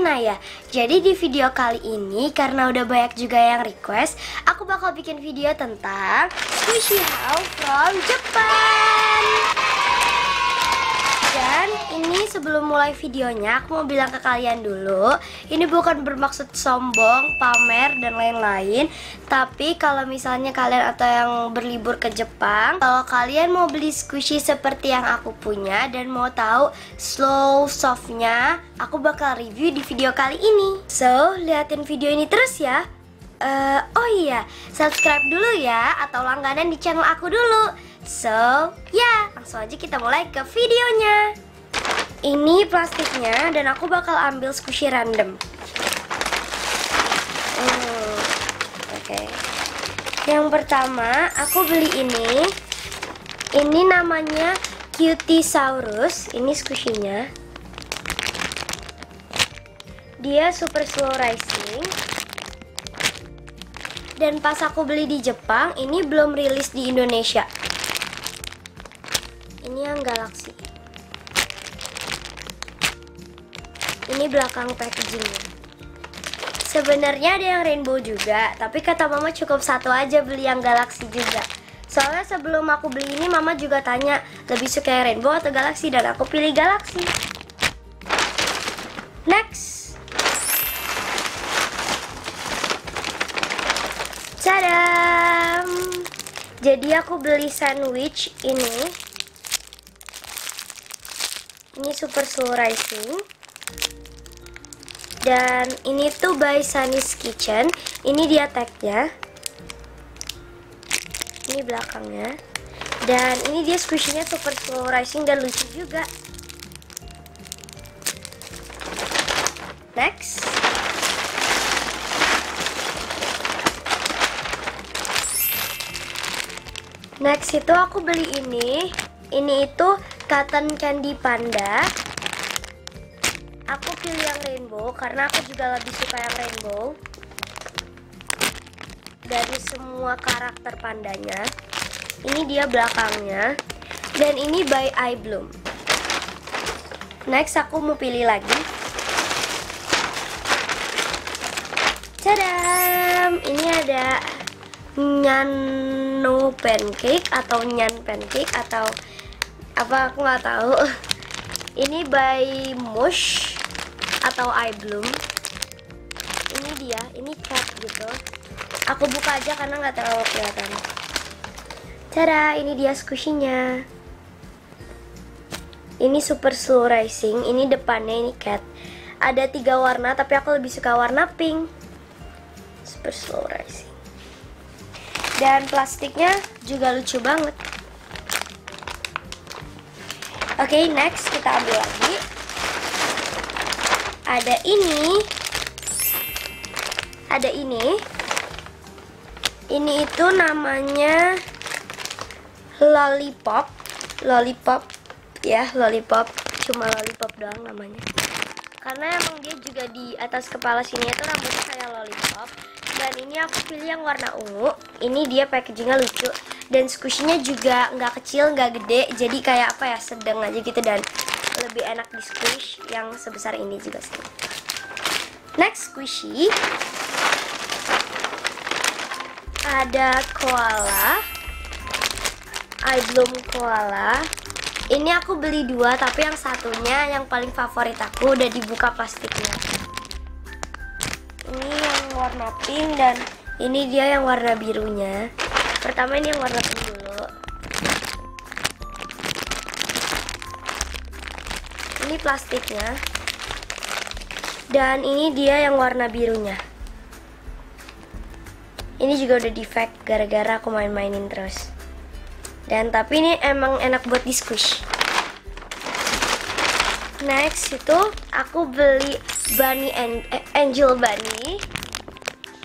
gimana ya? Jadi di video kali ini karena udah banyak juga yang request, aku bakal bikin video tentang Squishy House from Japan. Dan ini sebelum mulai videonya aku mau bilang ke kalian dulu, ini bukan bermaksud sombong, pamer dan lain-lain. Tapi kalau misalnya kalian atau yang berlibur ke Jepang, kalau kalian mau beli squishy seperti yang aku punya dan mau tahu slow softnya, aku bakal review di video kali ini. So, liatin video ini terus ya. Oh iya, subscribe dulu ya atau langganan di channel aku dulu. So, ya, langsung aja kita mulai ke videonya. Ini plastiknya dan aku bakal ambil squishy random. Oke. Yang pertama, aku beli ini. Ini namanya Cutisaurus. Ini squishy-nya. Dia super slow rising. Dan pas aku beli di Jepang, ini belum rilis di Indonesia. Ini yang Galaxy. Ini belakang packagingnya. Sebenarnya ada yang rainbow juga, tapi kata mama cukup satu aja beli yang Galaxy juga. Soalnya sebelum aku beli ini mama juga tanya lebih suka yang rainbow atau Galaxy, dan aku pilih Galaxy. Next. Tadam! Jadi aku beli sandwich ini. Ini super slow rising. Dan ini tuh by Sunny's Kitchen. Ini dia tagnya. Ini belakangnya. Dan ini dia squishy-nya super slow rising dan lucu juga. Next. Next itu aku beli ini. Ini itu cotton candy panda. Aku pilih yang rainbow karena aku juga lebih suka yang rainbow. Dari semua karakter pandanya. Ini dia belakangnya. Dan ini by iBloom. Next aku mau pilih lagi. Tadam! Ini ada Nyano pancake atau Nyan pancake atau apa, aku nggak tahu. Ini by Mush atau iBloom. Ini dia, ini cat gitu. Aku buka aja karena nggak terlalu kelihatan. Tada, ini dia squishy-nya. Ini super slow rising. Ini depannya ini cat. Ada 3 warna, tapi aku lebih suka warna pink. Super slow rising. Dan plastiknya juga lucu banget. Oke, next kita ambil lagi. Ada ini. Ada ini. Ini itu namanya Lollipop. Lollipop ya, Lollipop. Cuma Lollipop doang namanya. Karena emang dia juga di atas kepala sini itu rambutnya kayak lollipop. Dan ini aku pilih yang warna ungu. Ini dia packagingnya lucu. Dan squishy-nya juga nggak kecil, nggak gede. Jadi kayak apa ya, sedang aja gitu. Dan lebih enak di squish. Yang sebesar ini juga sih. Next squishy. Ada koala. iBloom koala. Ini aku beli 2, tapi yang satunya yang paling favorit aku udah dibuka plastiknya. Ini yang warna pink dan ini dia yang warna birunya. Pertama ini yang warna pink dulu. Ini plastiknya. Dan ini dia yang warna birunya. Ini juga udah defect gara-gara aku main-mainin terus. Dan tapi ini emang enak buat di squish. Next itu aku beli bunny angel bunny.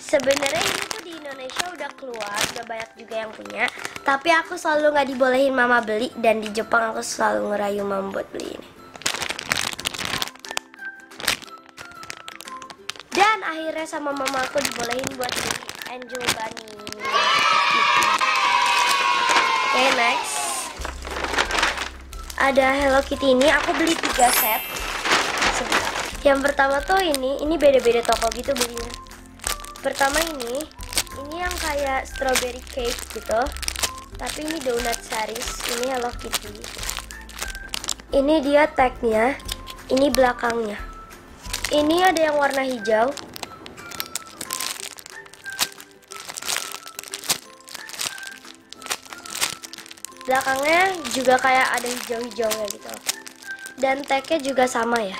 Sebenarnya ini tuh di Indonesia udah keluar, udah banyak juga yang punya. Tapi aku selalu nggak dibolehin mama beli, dan di Jepang aku selalu ngerayu mama buat beli ini. Dan akhirnya sama mama aku dibolehin buat beli angel bunny. Oke, next. Ada Hello Kitty ini, aku beli 3 set. Sebentar. Yang pertama tuh ini beda-beda toko gitu belinya. Pertama ini yang kayak strawberry cake gitu, tapi ini donut series, ini Hello Kitty. Ini dia tagnya, ini belakangnya. Ini ada yang warna hijau. Belakangnya juga kayak ada hijau-hijaunya gitu. Dan tagnya juga sama ya.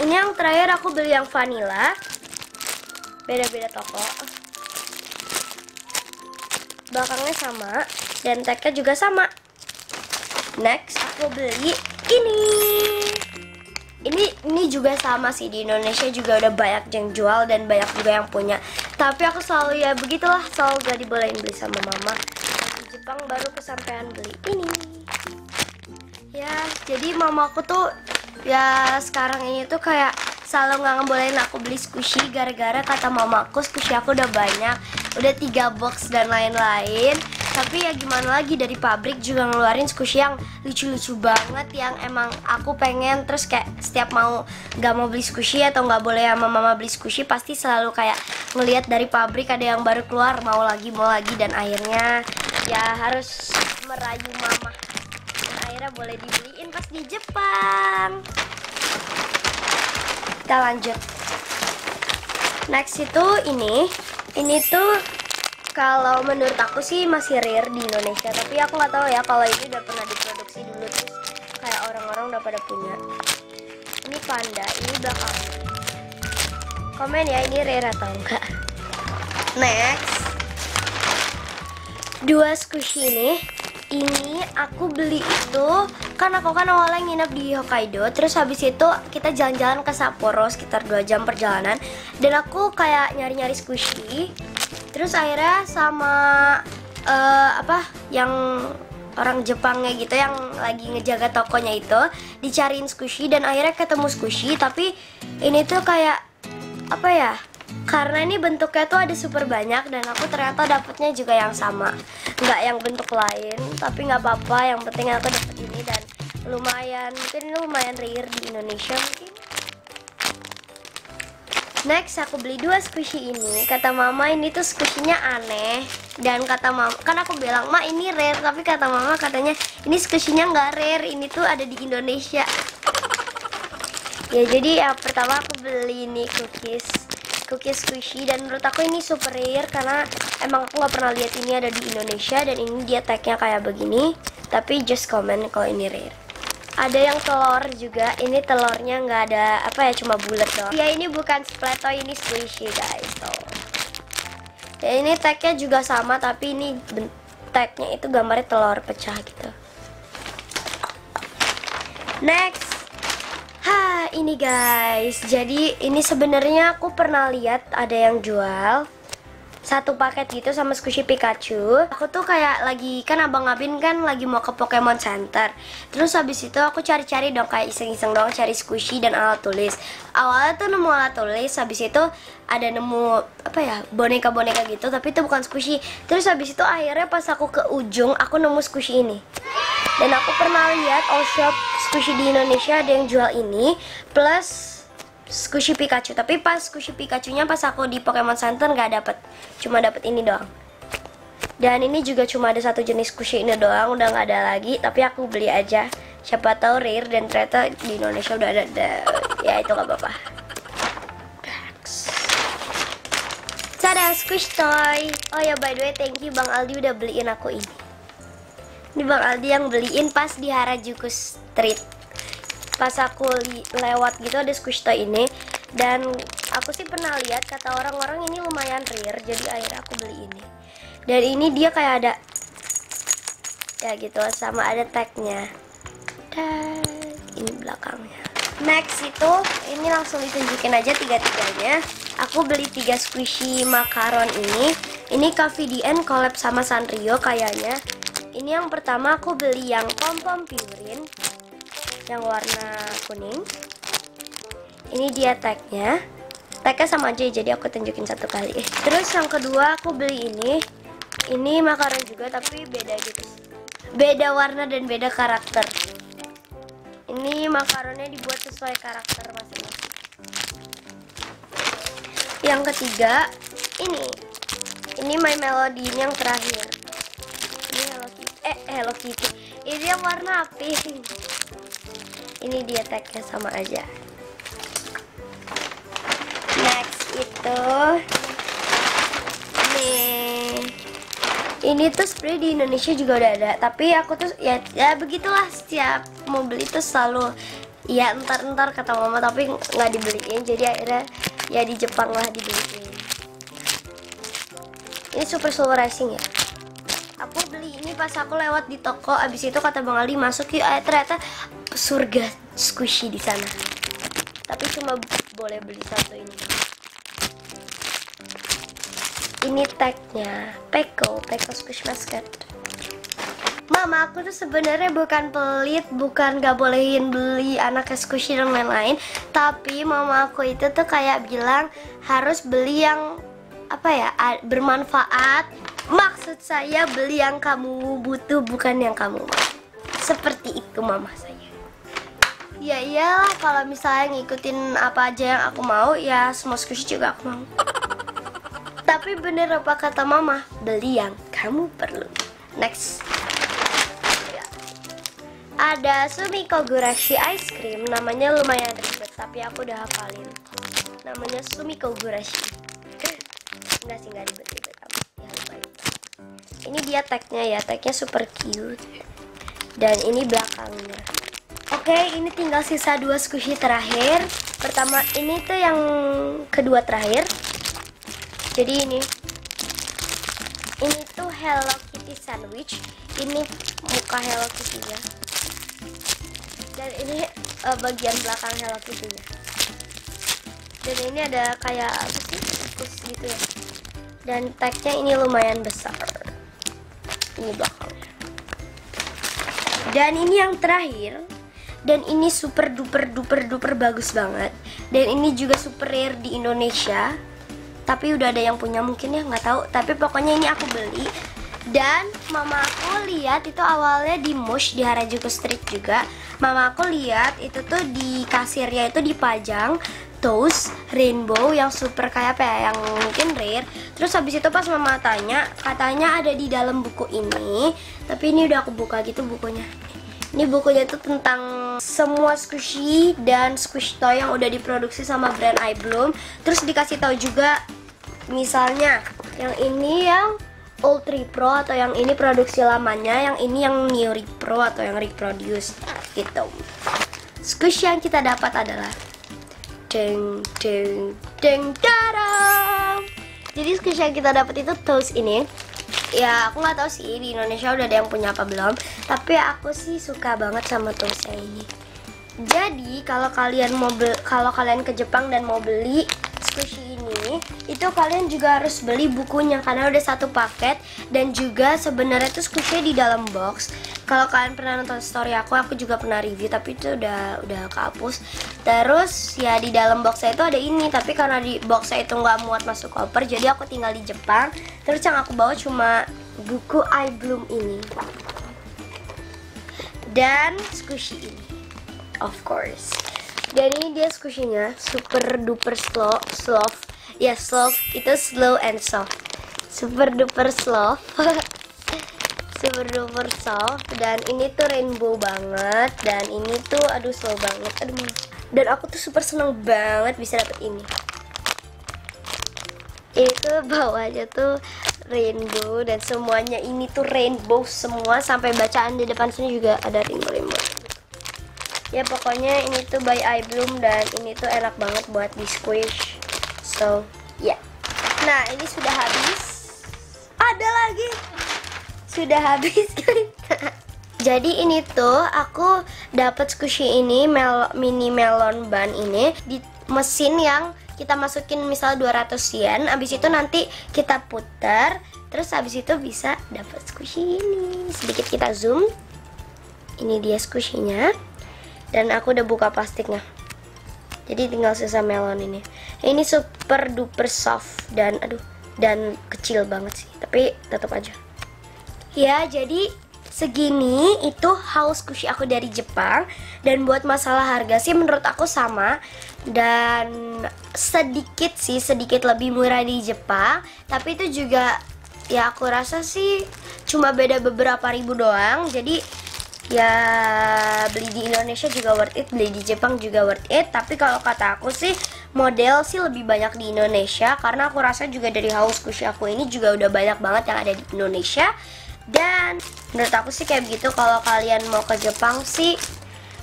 Ini yang terakhir aku beli yang vanilla. Beda-beda toko. Belakangnya sama dan tagnya juga sama. Next aku beli ini. Ini juga sama sih, di Indonesia juga udah banyak yang jual dan banyak juga yang punya. Tapi aku selalu ya begitulah, selalu gak dibolehin beli sama mama. Di Jepang baru kesampaian beli ini. Ya, jadi mamaku tuh ya sekarang ini tuh kayak selalu nggak ngebolehin aku beli squishy, gara-gara kata mamaku squishy aku udah banyak, udah 3 box dan lain-lain. Tapi ya gimana lagi, dari pabrik juga ngeluarin squishy yang lucu-lucu banget, yang emang aku pengen. Terus kayak setiap nggak mau beli squishy atau nggak boleh sama mama beli squishy, pasti selalu kayak ngelihat dari pabrik ada yang baru keluar, mau lagi, dan akhirnya ya harus merayu mama. Akhirnya boleh dibeliin pas di Jepang. Kita lanjut. Next itu ini tuh kalau menurut aku sih masih rare di Indonesia, tapi aku nggak tahu ya kalau ini udah pernah diproduksi dulu terus kayak orang-orang udah pada punya. Ini panda, ini belakang. Komen ya ini rare atau enggak. Next, 2 squishy ini aku beli itu kan aku awalnya nginep di Hokkaido, terus habis itu kita jalan-jalan ke Sapporo sekitar 2 jam perjalanan, dan aku kayak nyari-nyari squishy. Terus akhirnya sama yang orang Jepangnya gitu yang lagi ngejaga tokonya itu dicariin squishy, dan akhirnya ketemu squishy. Tapi ini tuh kayak karena ini bentuknya tuh ada super banyak, dan aku ternyata dapetnya juga yang sama, nggak yang bentuk lain. Tapi nggak apa-apa, yang penting aku dapet ini, dan mungkin ini lumayan rare di Indonesia mungkin. Next aku beli 2 squishy ini. Kata mama ini tuh squishy-nya aneh, dan kata mama, kan aku bilang ma ini rare, tapi kata mama katanya ini squishy-nya nggak rare, ini tuh ada di Indonesia. Ya jadi ya pertama aku beli ini cookies squishy, dan menurut aku ini super rare karena emang aku nggak pernah lihat ini ada di Indonesia, dan ini dia tagnya kayak begini. Tapi just comment kalau ini rare. Ada yang telur juga, ini telurnya nggak ada cuma bulat doang. Ya ini bukan Splatto, ini squishy guys. Dan ini tagnya juga sama, tapi ini tagnya itu gambarnya telur pecah gitu. Next. Ini guys, jadi ini sebenarnya aku pernah lihat ada yang jual satu paket gitu sama squishy Pikachu. Aku tuh kayak lagi, kan abang Abin kan lagi mau ke Pokemon Center. Terus habis itu aku cari-cari dong, kayak iseng-iseng dong cari squishy dan alat tulis. Awalnya tuh nemu alat tulis, habis itu ada nemu boneka-boneka gitu, tapi itu bukan squishy. Terus habis itu akhirnya pas aku ke ujung aku nemu squishy ini. Dan aku pernah lihat all shop squishy di Indonesia ada yang jual ini plus squishy Pikachu. Tapi pas squishy Pikachu-nya pas aku di Pokemon Center nggak dapet, cuma dapet ini doang. Dan ini juga cuma ada satu jenis squishy ini doang, udah nggak ada lagi. Tapi aku beli aja, siapa tahu rare, dan ternyata di Indonesia udah ada. Ya itu nggak apa-apa. Tada, squish toy. Oh ya, by the way, thank you Bang Aldi udah beliin aku ini. Ini Bang Aldi yang beliin pas di Harajuku Street. Pas aku lewat gitu ada squish toy ini, dan aku sih pernah lihat kata orang-orang ini lumayan rare, jadi akhirnya aku beli ini. Dan ini dia kayak ada ya gitu, sama ada tagnya. Dan ini belakangnya. Next itu ini langsung ditunjukin aja tiga-tiganya. Aku beli 3 squishy makaron ini. Ini KVDN collab sama Sanrio kayaknya. Ini yang pertama aku beli yang pom-pom Purin yang warna kuning. Ini dia tagnya. Tagnya sama aja, jadi aku tunjukin satu kali. Terus yang kedua aku beli ini. Ini makaron juga tapi beda gitu. Beda warna dan beda karakter. Ini makaronnya dibuat sesuai karakter masing-masing. Yang ketiga, ini My Melody, ini yang terakhir. Ini Hello Kitty. Ini yang warna pink. Ini dia tagnya sama aja. Next itu nih. Ini tuh sebenarnya di Indonesia juga udah ada, tapi aku tuh ya begitulah, setiap mau beli tuh selalu ya entar kata mama, tapi nggak dibeliin, jadi akhirnya ya di Jepang lah dibeliin. Ini Super Slow Rising ya. Aku beli ini pas aku lewat di toko, abis itu kata Bang Ali masuk yuk, ternyata surga squishy di sana. Tapi cuma boleh beli satu ini. Ini tagnya Peko Squish Basket. Mama aku tuh sebenarnya bukan pelit, bukan gak bolehin beli anaknya squishy dan lain-lain, tapi mama aku itu tuh kayak bilang harus beli yang apa ya, bermanfaat. Maksud saya beli yang kamu butuh, bukan yang kamu mau. Seperti itu mama saya. Ya iyalah, kalau misalnya ngikutin apa aja yang aku mau, ya semua squishy juga aku mau. Tapi bener apa kata mama, beli yang kamu perlu. Next, ada Sumiko Gurashi Ice Cream. Namanya lumayan ribet, tapi aku udah hafalin. Namanya Sumiko Gurashi. Enggak sih, nggak ribet-ribet amat. Ya, lumayan. Ini dia tagnya ya, tagnya super cute. Dan ini belakangnya. Oke, ini tinggal sisa 2 squishy terakhir. Pertama, ini tuh yang kedua terakhir. Jadi ini tuh Hello Kitty sandwich. Ini muka Hello Kitty-nya. Dan ini bagian belakang Hello Kitty-nya. Dan ini ada kayak apa sih, tikus gitu ya. Dan tagnya ini lumayan besar. Ini belakangnya. Dan ini yang terakhir. Dan ini super duper bagus banget. Dan ini juga super rare di Indonesia. Tapi udah ada yang punya mungkin ya, nggak tahu. Tapi pokoknya ini aku beli. Dan mama aku lihat itu awalnya di Mush di Harajuku Street juga. Mama aku lihat itu tuh di kasirnya itu dipajang toast rainbow yang super kayak apa ya, yang mungkin rare. Terus habis itu pas mama tanya, katanya ada di dalam buku ini. Tapi ini udah aku buka gitu bukunya. Ini bukunya itu tentang semua squishy dan squish toy yang udah diproduksi sama brand iBloom. Terus dikasih tahu juga, misalnya yang ini yang old repro atau yang ini produksi lamanya, yang ini yang new repro atau yang reproduce gitu. Squish yang kita dapat adalah deng dadang. Jadi squish yang kita dapat itu toast ini. Ya aku nggak tahu sih di Indonesia udah ada yang punya apa belum, tapi aku sih suka banget sama toastnya ini. Jadi kalau kalian ke Jepang dan mau beli squishy ini, itu kalian juga harus beli bukunya karena udah satu paket. Dan juga sebenarnya tuh squishy di dalam box. Kalau kalian pernah nonton story aku juga pernah review, tapi itu udah kehapus. Terus ya di dalam boxnya itu ada ini, tapi karena di boxnya itu nggak muat masuk koper, jadi aku tinggal di Jepang. Terus yang aku bawa cuma buku iBloom ini dan squishy ini, of course. Dan ini dia squishy-nya, super duper slow. Ya slow itu slow and soft. Super duper slow. Super duper soft. Dan ini tuh rainbow banget. Dan ini tuh aduh slow banget. Aduh. Dan aku tuh super seneng banget bisa dapet ini. Ini tuh bawahnya tuh rainbow dan semuanya ini tuh rainbow semua, sampai bacaan di depan sini juga ada rainbow. Ya pokoknya ini tuh by iBloom dan ini tuh enak banget buat di squish. So ya. Nah ini sudah habis. Ada lagi. Sudah habis. Jadi ini tuh aku dapat squishy ini mini melon bun ini di mesin yang kita masukin misal 200 yen. Abis itu nanti kita putar, terus abis itu bisa dapat squishy ini. Sedikit kita zoom. Ini dia squishy-nya. Dan aku udah buka plastiknya. Jadi tinggal sisa melon ini. Ini super duper soft dan aduh, dan kecil banget sih, tapi tetap aja. Ya, jadi segini itu haul squishy aku dari Jepang. Dan buat masalah harga sih menurut aku sama, dan sedikit lebih murah di Jepang. Tapi itu juga ya aku rasa sih cuma beda beberapa ribu doang. Jadi ya beli di Indonesia juga worth it, beli di Jepang juga worth it. Tapi kalau kata aku sih model sih lebih banyak di Indonesia, karena aku rasa juga dari haul squishy aku ini juga udah banyak banget yang ada di Indonesia. Dan menurut aku sih kayak begitu. Kalau kalian mau ke Jepang sih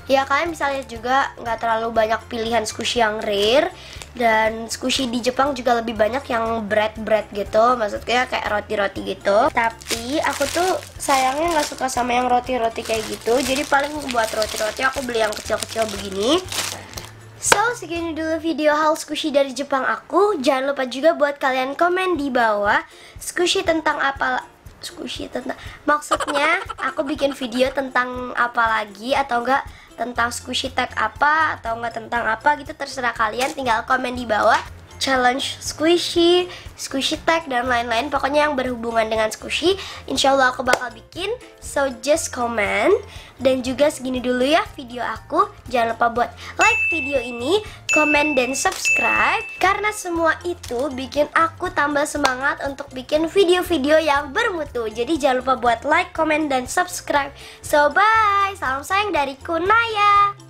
ya kalian bisa lihat juga, nggak terlalu banyak pilihan squishy yang rare. Dan squishy di Jepang juga lebih banyak yang bread gitu, maksudnya kayak roti gitu. Tapi aku tuh sayangnya nggak suka sama yang roti kayak gitu. Jadi paling buat roti aku beli yang kecil begini. So, segini dulu video haul squishy dari Jepang aku. Jangan lupa juga buat kalian komen di bawah squishy tentang apa, maksudnya aku bikin video tentang apa lagi, atau enggak tentang squishy tag apa, atau enggak tentang apa gitu, terserah kalian. Tinggal komen di bawah challenge squishy tag dan lain-lain, pokoknya yang berhubungan dengan squishy. Insyaallah aku bakal bikin, so just comment. Dan juga segini dulu ya video aku. Jangan lupa buat like video ini, komen dan subscribe, karena semua itu bikin aku tambah semangat untuk bikin video-video yang bermutu. Jadi jangan lupa buat like, komen dan subscribe. So bye, salam sayang dari Kunaya.